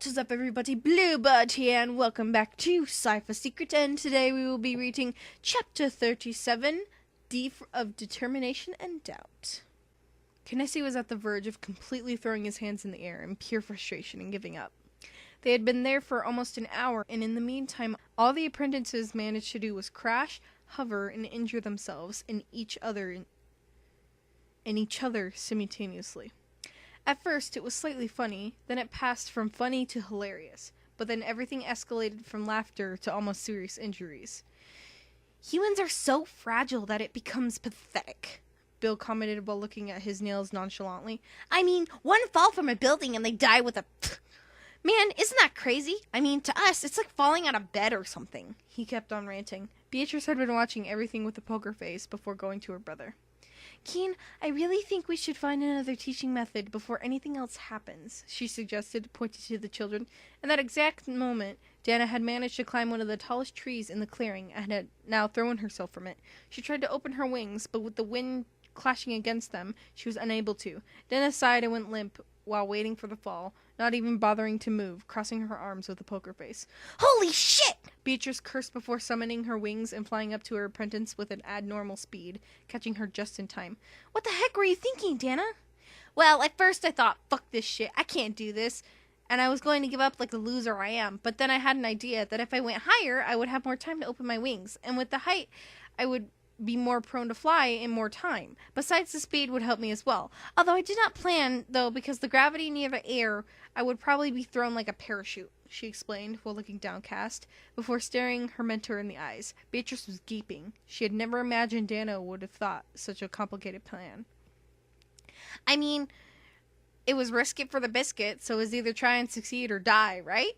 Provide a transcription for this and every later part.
What is up, everybody? Bluebird here, and welcome back to Cipher Secret. And today we will be reading Chapter 37, D of Determination and Doubt. Kinessi was at the verge of completely throwing his hands in the air in pure frustration and giving up. They had been there for almost an hour, and in the meantime, all the apprentices managed to do was crash, hover, and injure themselves and each other simultaneously. At first, it was slightly funny, then it passed from funny to hilarious, but then everything escalated from laughter to almost serious injuries. Humans are so fragile that it becomes pathetic, Bill commented while looking at his nails nonchalantly. I mean, one fall from a building and they die with a... Man, isn't that crazy? I mean, to us, it's like falling out of bed or something. He kept on ranting. Beatrice had been watching everything with a poker face before going to her brother. Keen, I really think we should find another teaching method before anything else happens, she suggested, pointing to the children. In that exact moment, Dana had managed to climb one of the tallest trees in the clearing and had now thrown herself from it. She tried to open her wings, but with the wind clashing against them, she was unable to. Dana sighed and went limp while waiting for the fall, not even bothering to move, crossing her arms with a poker face. Holy shit! Beatrice cursed before summoning her wings and flying up to her apprentice with an abnormal speed, catching her just in time. What the heck were you thinking, Dana? Well, at first I thought, fuck this shit, I can't do this, and I was going to give up like the loser I am, but then I had an idea that if I went higher, I would have more time to open my wings, and with the height, I would be more prone to fly in more time. Besides, the speed would help me as well. Although I did not plan, though, because the gravity near the air, I would probably be thrown like a parachute, she explained while looking downcast, before staring her mentor in the eyes. Beatrice was gaping. She had never imagined Dana would have thought such a complicated plan. I mean, it was risk it for the biscuit, so it was either try and succeed or die, right?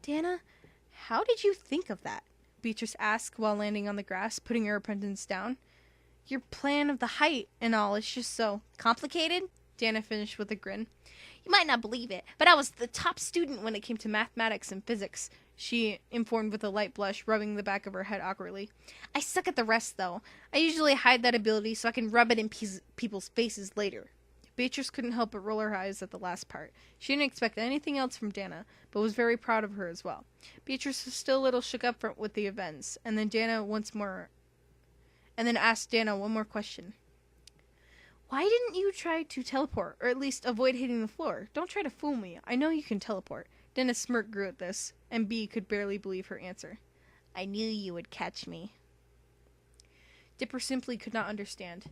Dana, how did you think of that? Beatrice asked while landing on the grass, putting her apprentice down. Your plan of the height and all is just so complicated, Dana finished with a grin. You might not believe it, but I was the top student when it came to mathematics and physics, she informed with a light blush, rubbing the back of her head awkwardly. I suck at the rest, though. I usually hide that ability so I can rub it in people's faces later. Beatrice couldn't help but roll her eyes at the last part. She didn't expect anything else from Dana, but was very proud of her as well. Beatrice was still a little shook up with the events, and then asked Dana one more question. Why didn't you try to teleport, or at least avoid hitting the floor? Don't try to fool me. I know you can teleport. Dana's smirk grew at this, and Bea could barely believe her answer. I knew you would catch me. Dipper simply could not understand.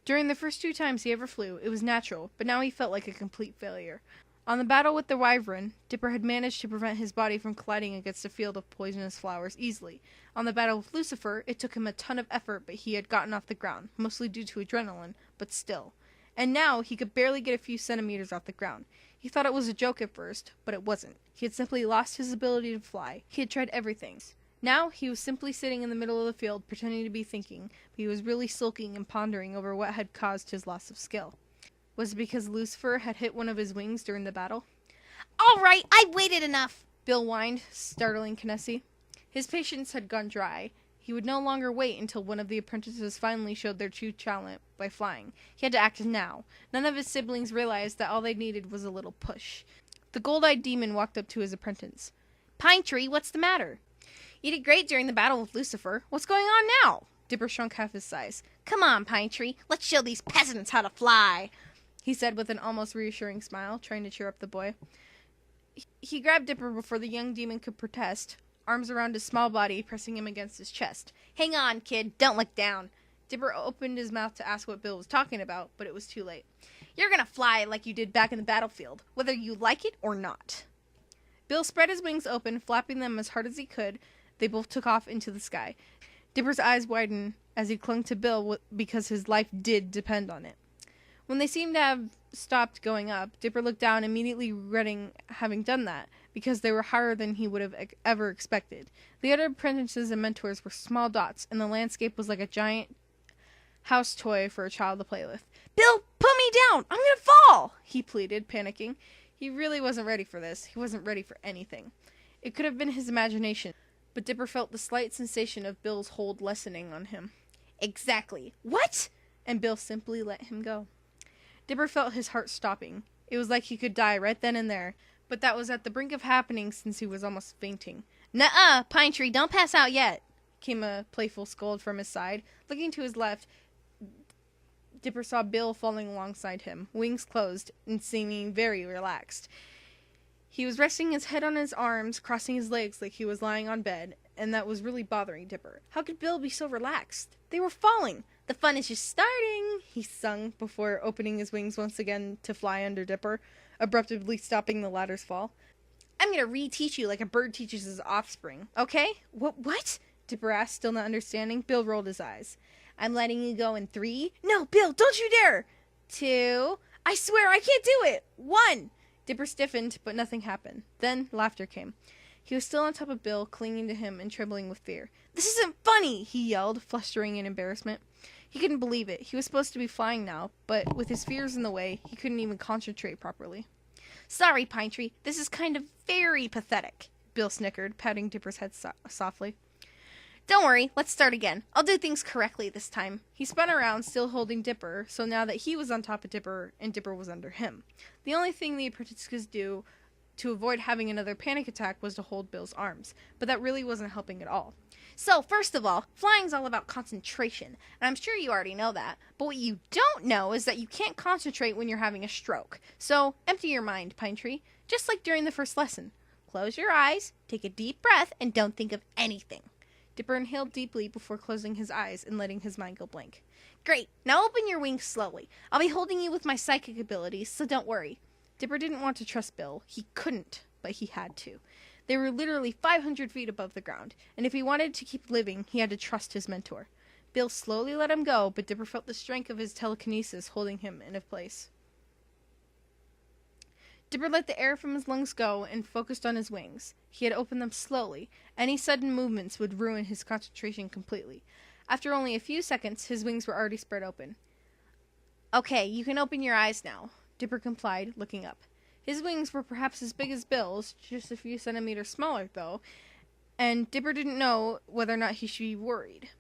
During the first 2 times he ever flew, it was natural, but now he felt like a complete failure. On the battle with the wyvern, Dipper had managed to prevent his body from colliding against a field of poisonous flowers easily. On the battle with Lucifer, it took him a ton of effort, but he had gotten off the ground, mostly due to adrenaline, but still. And now he could barely get a few centimeters off the ground. He thought it was a joke at first, but it wasn't. He had simply lost his ability to fly. He had tried everything. Now, he was simply sitting in the middle of the field, pretending to be thinking, but he was really sulking and pondering over what had caused his loss of skill. Was it because Lucifer had hit one of his wings during the battle? All right, I've waited enough, Bill whined, startling Kinessi. His patience had gone dry. He would no longer wait until one of the apprentices finally showed their true talent by flying. He had to act now. None of his siblings realized that all they needed was a little push. The gold-eyed demon walked up to his apprentice. Pine Tree, what's the matter? You did great during the battle with Lucifer. What's going on now? Dipper shrunk half his size. Come on, Pine Tree. Let's show these peasants how to fly, he said with an almost reassuring smile, trying to cheer up the boy. He grabbed Dipper before the young demon could protest, arms around his small body, pressing him against his chest. Hang on, kid. Don't look down. Dipper opened his mouth to ask what Bill was talking about, but it was too late. You're gonna fly like you did back in the battlefield, whether you like it or not. Bill spread his wings open, flapping them as hard as he could. They both took off into the sky. Dipper's eyes widened as he clung to Bill because his life did depend on it. When they seemed to have stopped going up, Dipper looked down, immediately regretting having done that, because they were higher than he would have ever expected. The other apprentices and mentors were small dots, and the landscape was like a giant house toy for a child to play with. Bill, put me down! I'm gonna fall! He pleaded, panicking. He really wasn't ready for this. He wasn't ready for anything. It could have been his imagination, but Dipper felt the slight sensation of Bill's hold lessening on him. Exactly. What? And Bill simply let him go. Dipper felt his heart stopping. It was like he could die right then and there, but that was at the brink of happening since he was almost fainting. "Nuh-uh, Pine Tree, don't pass out yet," came a playful scold from his side. Looking to his left, Dipper saw Bill falling alongside him, wings closed and seeming very relaxed. He was resting his head on his arms, crossing his legs like he was lying on bed, and that was really bothering Dipper. How could Bill be so relaxed? They were falling. "The fun is just starting," he sung before opening his wings once again to fly under Dipper, abruptly stopping the latter's fall. "I'm going to reteach you like a bird teaches his offspring, okay?" What? Dipper asked, still not understanding. Bill rolled his eyes. "I'm letting you go in 3. No, Bill, don't you dare! 2. I swear I can't do it! 1. Dipper stiffened, but nothing happened. Then laughter came. He was still on top of Bill, clinging to him and trembling with fear. "This isn't funny!" he yelled, flustering in embarrassment. He couldn't believe it. He was supposed to be flying now, but with his fears in the way, he couldn't even concentrate properly. "Sorry, Pine Tree. This is kind of very pathetic," Bill snickered, patting Dipper's head softly. "Don't worry, let's start again. I'll do things correctly this time." He spun around, still holding Dipper, so now that he was on top of Dipper and Dipper was under him. The only thing the apprentice could do to avoid having another panic attack was to hold Bill's arms, but that really wasn't helping at all. "So, first of all, flying's all about concentration, and I'm sure you already know that, but what you don't know is that you can't concentrate when you're having a stroke. So, empty your mind, Pine Tree, just like during the first lesson. Close your eyes, take a deep breath, and don't think of anything." Dipper inhaled deeply before closing his eyes and letting his mind go blank. "Great, now open your wings slowly. I'll be holding you with my psychic abilities, so don't worry." Dipper didn't want to trust Bill. He couldn't, but he had to. They were literally 500 feet above the ground, and if he wanted to keep living, he had to trust his mentor. Bill slowly let him go, but Dipper felt the strength of his telekinesis holding him in place. Dipper let the air from his lungs go and focused on his wings. He had opened them slowly. Any sudden movements would ruin his concentration completely. After only a few seconds, his wings were already spread open. "Okay, you can open your eyes now," Dipper complied, looking up. His wings were perhaps as big as Bill's, just a few centimeters smaller, though, and Dipper didn't know whether or not he should be worried.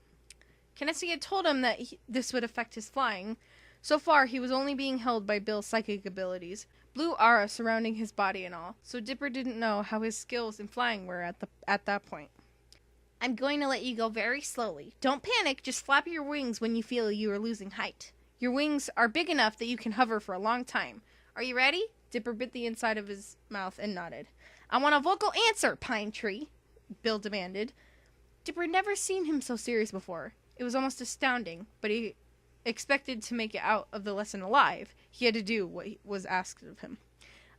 Kinessi had told him that this would affect his flying. So far, he was only being held by Bill's psychic abilities, blue aura surrounding his body and all, so Dipper didn't know how his skills in flying were at that point. "I'm going to let you go very slowly. Don't panic, just flap your wings when you feel you are losing height. Your wings are big enough that you can hover for a long time. Are you ready?" Dipper bit the inside of his mouth and nodded. "I want a vocal answer, Pine Tree," Bill demanded. Dipper had never seen him so serious before. It was almost astounding, but he expected to make it out of the lesson alive. He had to do what was asked of him.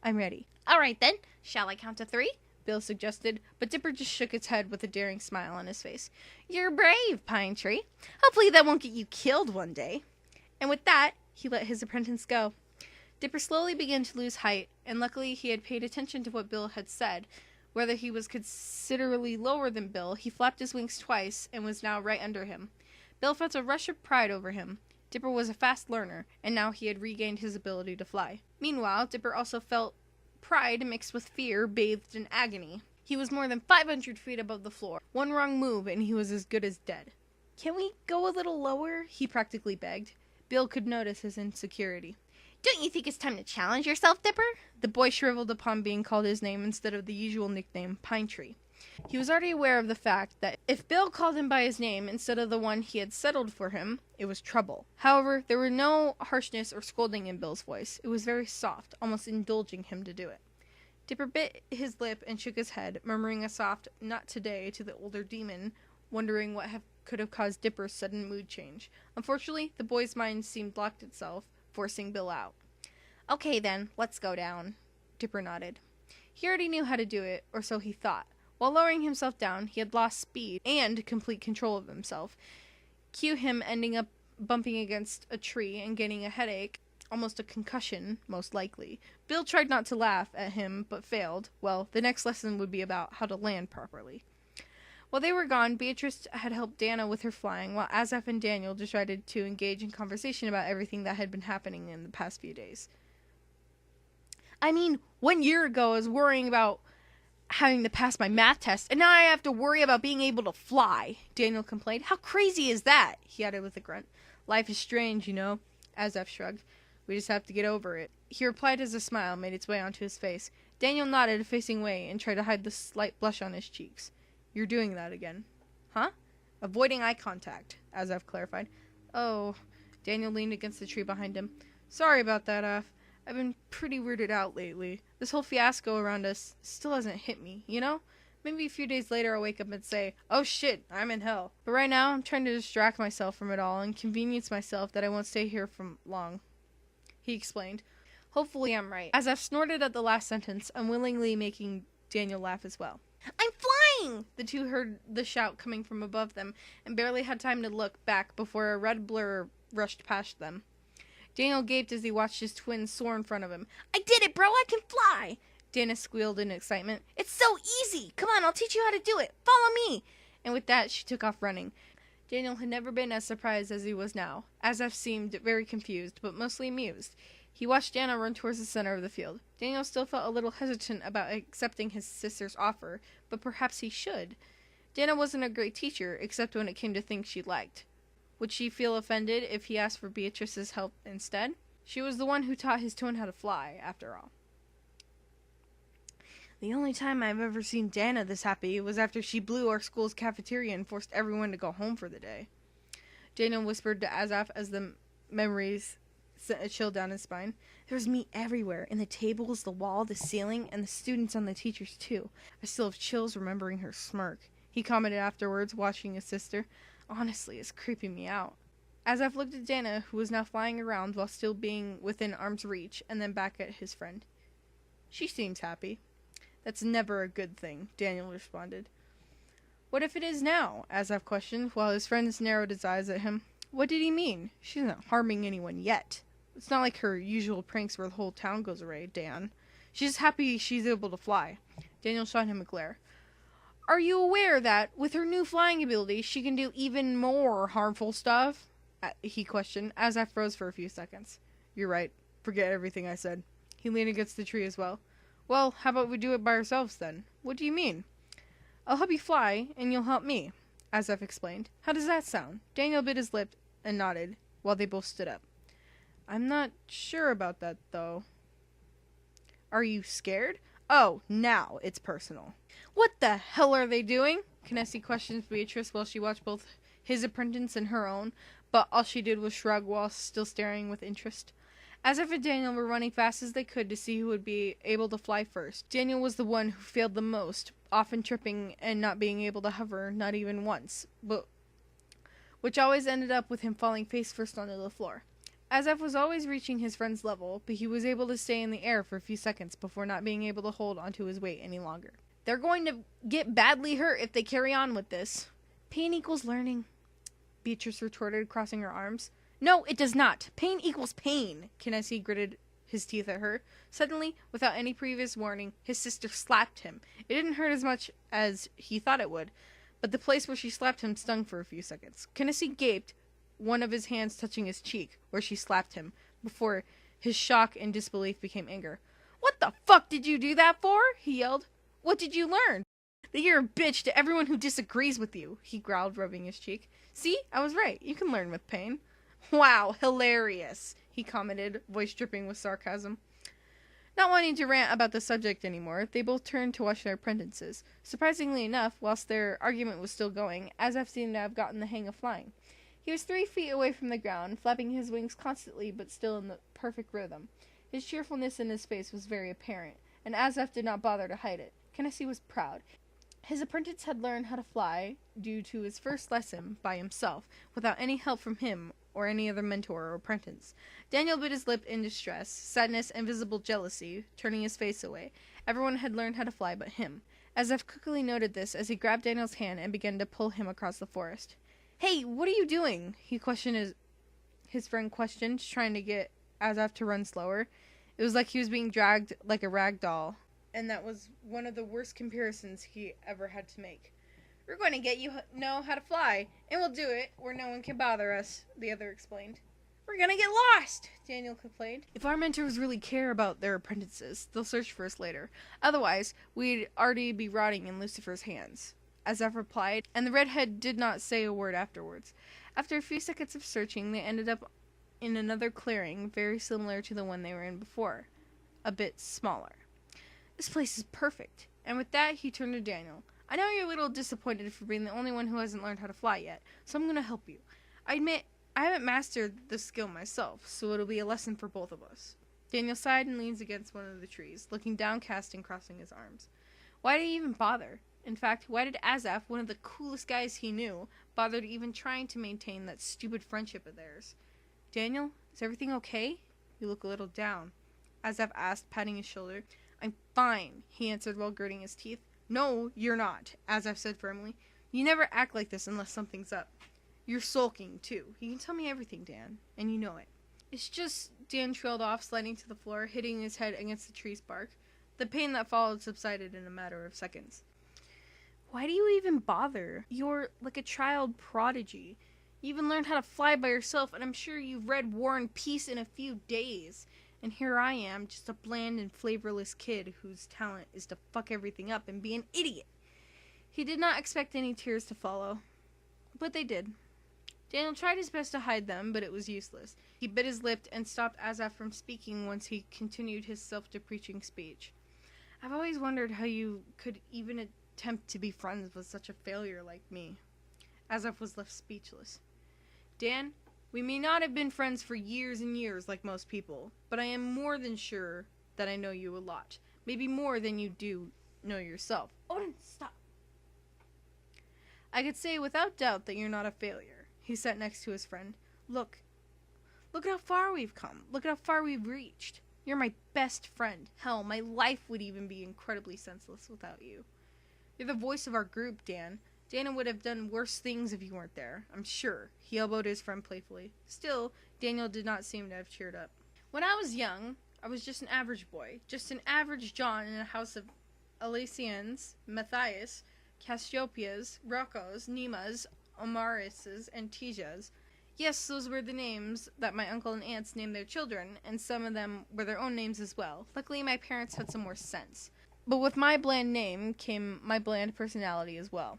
"I'm ready." "All right, then. Shall I count to 3? Bill suggested, but Dipper just shook his head with a daring smile on his face. "You're brave, Pine Tree. Hopefully that won't get you killed one day." And with that, he let his apprentice go. Dipper slowly began to lose height, and luckily he had paid attention to what Bill had said. Whether he was considerably lower than Bill, he flapped his wings twice and was now right under him. Bill felt a rush of pride over him. Dipper was a fast learner, and now he had regained his ability to fly. Meanwhile, Dipper also felt pride mixed with fear, bathed in agony. He was more than 500 feet above the floor. One wrong move, and he was as good as dead. "Can we go a little lower?" he practically begged. Bill could notice his insecurity. "Don't you think it's time to challenge yourself, Dipper?" The boy shriveled upon being called his name instead of the usual nickname, Pine Tree. He was already aware of the fact that if Bill called him by his name instead of the one he had settled for him, it was trouble. However, there were no harshness or scolding in Bill's voice. It was very soft, almost indulging him to do it. Dipper bit his lip and shook his head, murmuring a soft, "Not today," to the older demon, wondering what could have caused Dipper's sudden mood change. Unfortunately, the boy's mind seemed locked itself, forcing Bill out. "Okay then, let's go down." Dipper nodded. He already knew how to do it, or so he thought. While lowering himself down, he had lost speed and complete control of himself. Cue him ending up bumping against a tree and getting a headache, almost a concussion, most likely. Bill tried not to laugh at him, but failed. Well, the next lesson would be about how to land properly. While they were gone, Beatrice had helped Dana with her flying, while Azaf and Daniel decided to engage in conversation about everything that had been happening in the past few days. "I mean, 1 year ago I was worrying about having to pass my math test, and now I have to worry about being able to fly," Daniel complained. "How crazy is that?" he added with a grunt. "Life is strange, you know," Azaf shrugged. "We just have to get over it." He replied as a smile made its way onto his face. Daniel nodded, facing away, and tried to hide the slight blush on his cheeks. You're doing that again. Huh? Avoiding eye contact, Azaf clarified. Oh. Daniel leaned against the tree behind him. Sorry about that, Af. I've been pretty weirded out lately. This whole fiasco around us still hasn't hit me, you know? Maybe a few days later I'll wake up and say, oh shit, I'm in hell. But right now I'm trying to distract myself from it all and convenience myself that I won't stay here for long. He explained. Hopefully I'm right. Azaf snorted at the last sentence, unwillingly making Daniel laugh as well. I'm flying! The two heard the shout coming from above them and barely had time to look back before a red blur rushed past them. Daniel gaped as he watched his twin soar in front of him. I did it, bro! I can fly! Dana squealed in excitement. It's so easy! Come on, I'll teach you how to do it! Follow me! And with that, she took off running. Daniel had never been as surprised as he was now. Azaf seemed very confused, but mostly amused. He watched Dana run towards the center of the field. Daniel still felt a little hesitant about accepting his sister's offer, but perhaps he should. Dana wasn't a great teacher, except when it came to things she liked. Would she feel offended if he asked for Beatrice's help instead? She was the one who taught his twin how to fly, after all. The only time I've ever seen Dana this happy was after she blew our school's cafeteria and forced everyone to go home for the day. Dana whispered to Azaf as the memories sent a chill down his spine. There was meat everywhere, in the tables, the wall, the ceiling, and the students and the teachers too. I still have chills remembering her smirk. He commented afterwards, watching his sister. Honestly, it's creeping me out. Azaf looked at Dana, who was now flying around while still being within arm's reach, and then back at his friend. She seems happy. That's never a good thing, Daniel responded. What if it is now? Azaf questioned, while his friend narrowed his eyes at him. What did he mean? She isn't harming anyone yet. It's not like her usual pranks where the whole town goes away, Dan. She's just happy she's able to fly. Daniel shot him a glare. Are you aware that, with her new flying ability, she can do even more harmful stuff? He questioned, as I froze for a few seconds. You're right. Forget everything I said. He leaned against the tree as well. Well, how about we do it by ourselves then? What do you mean? I'll help you fly, and you'll help me, Azaf explained. How does that sound? Daniel bit his lip and nodded, while they both stood up. I'm not sure about that, though. Are you scared? Oh, now it's personal. What the hell are they doing? Kinessi questioned Beatrice while she watched both his apprentice and her own, but all she did was shrug while still staring with interest. Azaf and Daniel were running fast as they could to see who would be able to fly first. Daniel was the one who failed the most, often tripping and not being able to hover, not even once, but which always ended up with him falling face first onto the floor. Azaf was always reaching his friend's level, but he was able to stay in the air for a few seconds before not being able to hold onto his weight any longer. They're going to get badly hurt if they carry on with this. Pain equals learning, Beatrice retorted, crossing her arms. No, it does not. Pain equals pain, Kinessi gritted his teeth at her. Suddenly, without any previous warning, his sister slapped him. It didn't hurt as much as he thought it would, but the place where she slapped him stung for a few seconds. Kinessi gaped, one of his hands touching his cheek, where she slapped him, before his shock and disbelief became anger. What the fuck did you do that for? He yelled. What did you learn? That you're a bitch to everyone who disagrees with you, he growled, rubbing his cheek. See? I was right. You can learn with pain. Wow, hilarious, he commented, voice dripping with sarcasm. Not wanting to rant about the subject anymore, they both turned to watch their apprentices. Surprisingly enough, whilst their argument was still going, Azaf seemed to have gotten the hang of flying. He was 3 feet away from the ground, flapping his wings constantly but still in the perfect rhythm. His cheerfulness in his face was very apparent, and Azaf did not bother to hide it. Kinessi was proud. His apprentice had learned how to fly due to his first lesson by himself, without any help from him or any other mentor or apprentice. Daniel bit his lip in distress, sadness, and visible jealousy, turning his face away. Everyone had learned how to fly but him. Azaf quickly noted this as he grabbed Daniel's hand and began to pull him across the forest. Hey, what are you doing? He questioned his friend questioned, trying to get Azaf to run slower. It was like he was being dragged like a rag doll, and that was one of the worst comparisons he ever had to make. We're going to get you know how to fly, and we'll do it where no one can bother us, the other explained. We're going to get lost, Daniel complained. If our mentors really care about their apprentices, they'll search for us later. Otherwise, we'd already be rotting in Lucifer's hands, Azaf replied, and the redhead did not say a word afterwards. After a few seconds of searching, they ended up in another clearing, very similar to the one they were in before, a bit smaller. This place is perfect. And with that, he turned to Daniel. I know you're a little disappointed for being the only one who hasn't learned how to fly yet, so I'm going to help you. I admit, I haven't mastered the skill myself, so it'll be a lesson for both of us. Daniel sighed and leans against one of the trees, looking downcast and crossing his arms. Why did he even bother? In fact, why did Azaf, one of the coolest guys he knew, bother to even trying to maintain that stupid friendship of theirs? Daniel, is everything okay? You look a little down. Azaf asked, patting his shoulder. I'm fine, he answered while gritting his teeth. No, you're not, Azaf said firmly. You never act like this unless something's up. You're sulking, too. You can tell me everything, Dan, and you know it. It's just, Dan trailed off, sliding to the floor, hitting his head against the tree's bark. The pain that followed subsided in a matter of seconds. Why do you even bother? You're like a child prodigy. You even learned how to fly by yourself, and I'm sure you've read War and Peace in a few days. And here I am, just a bland and flavorless kid whose talent is to fuck everything up and be an idiot. He did not expect any tears to follow, but they did. Daniel tried his best to hide them, but it was useless. He bit his lip and stopped Azaf from speaking once he continued his self-deprecating speech. I've always wondered how you could even attempt to be friends with such a failure like me. Azaf was left speechless. Dan, we may not have been friends for years and years like most people, but I am more than sure that I know you a lot. Maybe more than you do know yourself. Odin, stop. I could say without doubt that you're not a failure. He sat next to his friend. Look at how far we've come. Look at how far we've reached. You're my best friend. Hell, my life would even be incredibly senseless without you. You're the voice of our group, Dan. Daniel would have done worse things if you weren't there, I'm sure. He elbowed his friend playfully. Still, Daniel did not seem to have cheered up. When I was young, I was just an average boy. Just an average John in a house of Elysians, Matthias, Cassiopeias, Roccos, Nemas, Omarises, and Tijas. Yes, those were the names that my uncle and aunts named their children, and some of them were their own names as well. Luckily, my parents had some more sense. But with my bland name came my bland personality as well.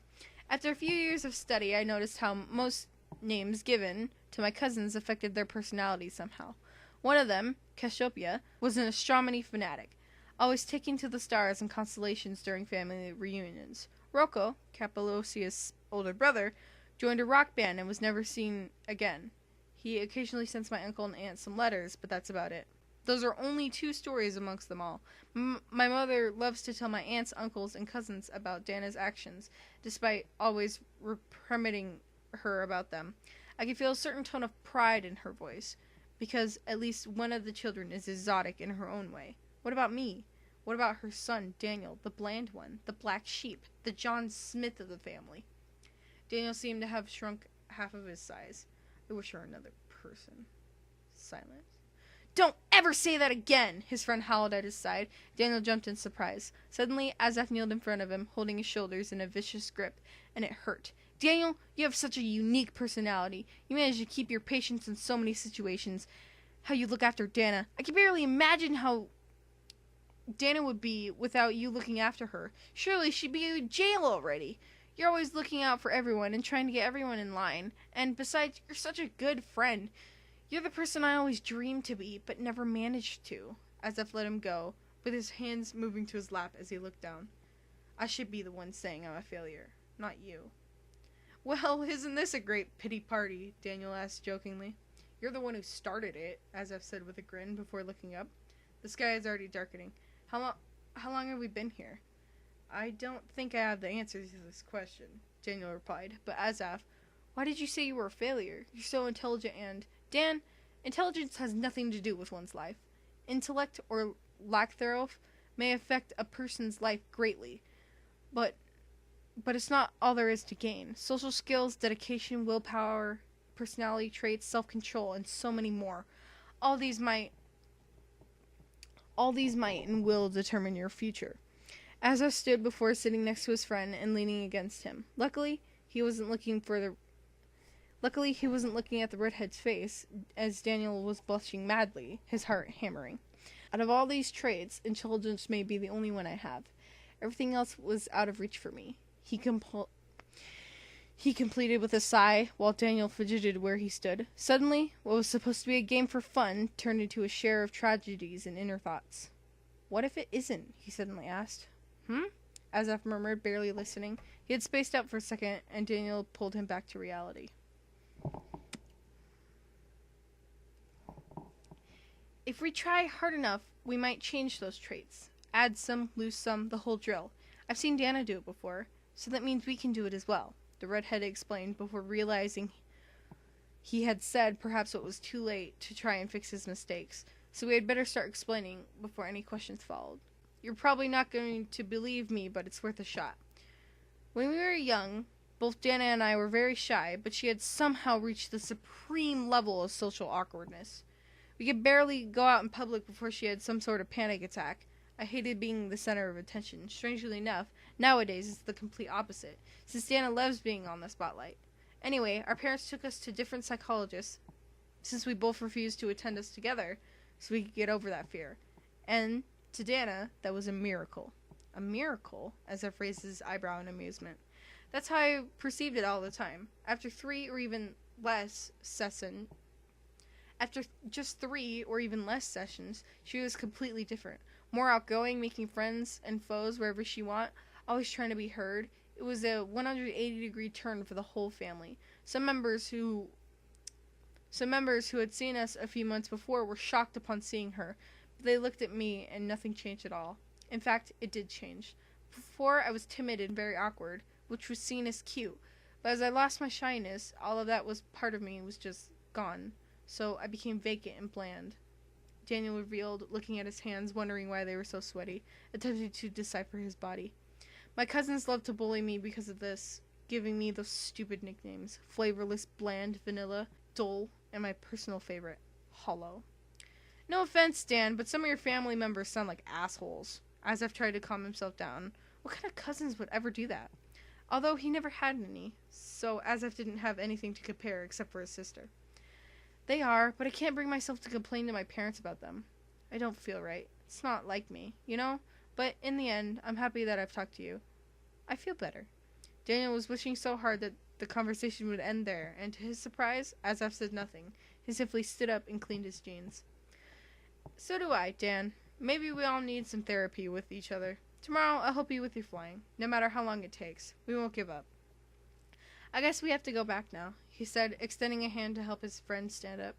After a few years of study, I noticed how most names given to my cousins affected their personality somehow. One of them, Cassiopeia, was an astronomy fanatic, always taking to the stars and constellations during family reunions. Rocco, Cappadocia's older brother, joined a rock band and was never seen again. He occasionally sends my uncle and aunt some letters, but that's about it. Those are only 2 stories amongst them all. My mother loves to tell my aunts, uncles, and cousins about Dana's actions, despite always reprimanding her about them. I can feel a certain tone of pride in her voice, because at least one of the children is exotic in her own way. What about me? What about her son, Daniel, the bland one, the black sheep, the John Smith of the family? Daniel seemed to have shrunk half of his size. I wish her another person. Silence. Don't ever say that again! His friend howled at his side. Daniel jumped in surprise. Suddenly, Azaf kneeled in front of him, holding his shoulders in a vicious grip, and it hurt. Daniel, you have such a unique personality. You manage to keep your patience in so many situations. How you look after Dana. I can barely imagine how Dana would be without you looking after her. Surely she'd be in jail already. You're always looking out for everyone and trying to get everyone in line. And besides, you're such a good friend. You're the person I always dreamed to be, but never managed to. Azaf let him go, with his hands moving to his lap as he looked down. I should be the one saying I'm a failure, not you. Well, isn't this a great pity party? Daniel asked jokingly. You're the one who started it, Azaf said with a grin before looking up. The sky is already darkening. How long have we been here? I don't think I have the answer to this question, Daniel replied. But Azaf, why did you say you were a failure? You're so intelligent and... Dan, intelligence has nothing to do with one's life. Intellect, or lack thereof, may affect a person's life greatly, but it's not all there is to gain. Social skills, dedication, willpower, personality traits, self-control, and so many more. All these might and will determine your future. Azar stood before sitting next to his friend and leaning against him. Luckily, he wasn't looking at the redhead's face, as Daniel was blushing madly, his heart hammering. Out of all these traits, intelligence may be the only one I have. Everything else was out of reach for me. He completed with a sigh, while Daniel fidgeted where he stood. Suddenly, what was supposed to be a game for fun turned into a share of tragedies and inner thoughts. What if it isn't? He suddenly asked. Azaf murmured, barely listening. He had spaced out for a second, and Daniel pulled him back to reality. If we try hard enough, we might change those traits. Add some, lose some, the whole drill. I've seen Dana do it before, so that means we can do it as well, the redhead explained before realizing he had said perhaps it was too late to try and fix his mistakes, so we had better start explaining before any questions followed. You're probably not going to believe me, but it's worth a shot. When we were young, both Dana and I were very shy, but she had somehow reached the supreme level of social awkwardness. We could barely go out in public before she had some sort of panic attack. I hated being the center of attention. Strangely enough, nowadays it's the complete opposite, since Dana loves being on the spotlight. Anyway, our parents took us to different psychologists, since we both refused to attend us together, so we could get over that fear. And to Dana, that was a miracle. A miracle, as I raised his eyebrow in amusement. That's how I perceived it all the time. After just 3 or even less sessions, she was completely different. More outgoing, making friends and foes wherever she went, always trying to be heard. It was a 180-degree turn for the whole family. Some members who had seen us a few months before were shocked upon seeing her, but they looked at me and nothing changed at all. In fact, it did change. Before, I was timid and very awkward, which was seen as cute, but as I lost my shyness, all of that was part of me was just gone. So I became vacant and bland. Daniel revealed, looking at his hands, wondering why they were so sweaty, attempting to decipher his body. My cousins loved to bully me because of this, giving me those stupid nicknames: flavorless, bland, vanilla, dull, and my personal favorite, hollow. No offense, Dan, but some of your family members sound like assholes. Azaf tried to calm himself down. What kind of cousins would ever do that? Although he never had any, so Azaf didn't have anything to compare except for his sister. They are, but I can't bring myself to complain to my parents about them. I don't feel right. It's not like me, you know? But in the end, I'm happy that I've talked to you. I feel better. Daniel was wishing so hard that the conversation would end there, and to his surprise, Azaf said nothing. He simply stood up and cleaned his jeans. So do I, Dan. Maybe we all need some therapy with each other. Tomorrow, I'll help you with your flying, no matter how long it takes. We won't give up. I guess we have to go back now, he said, extending a hand to help his friend stand up.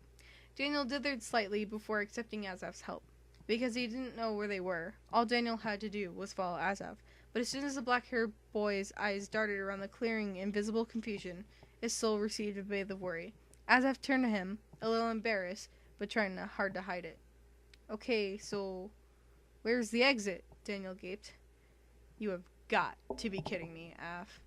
Daniel dithered slightly before accepting Azaf's help. Because he didn't know where they were, all Daniel had to do was follow Azaf. But as soon as the black-haired boy's eyes darted around the clearing in visible confusion, his soul received a wave of worry. Azaf turned to him, a little embarrassed, but trying hard to hide it. Okay, so where's the exit? Daniel gaped. You have got to be kidding me, Af.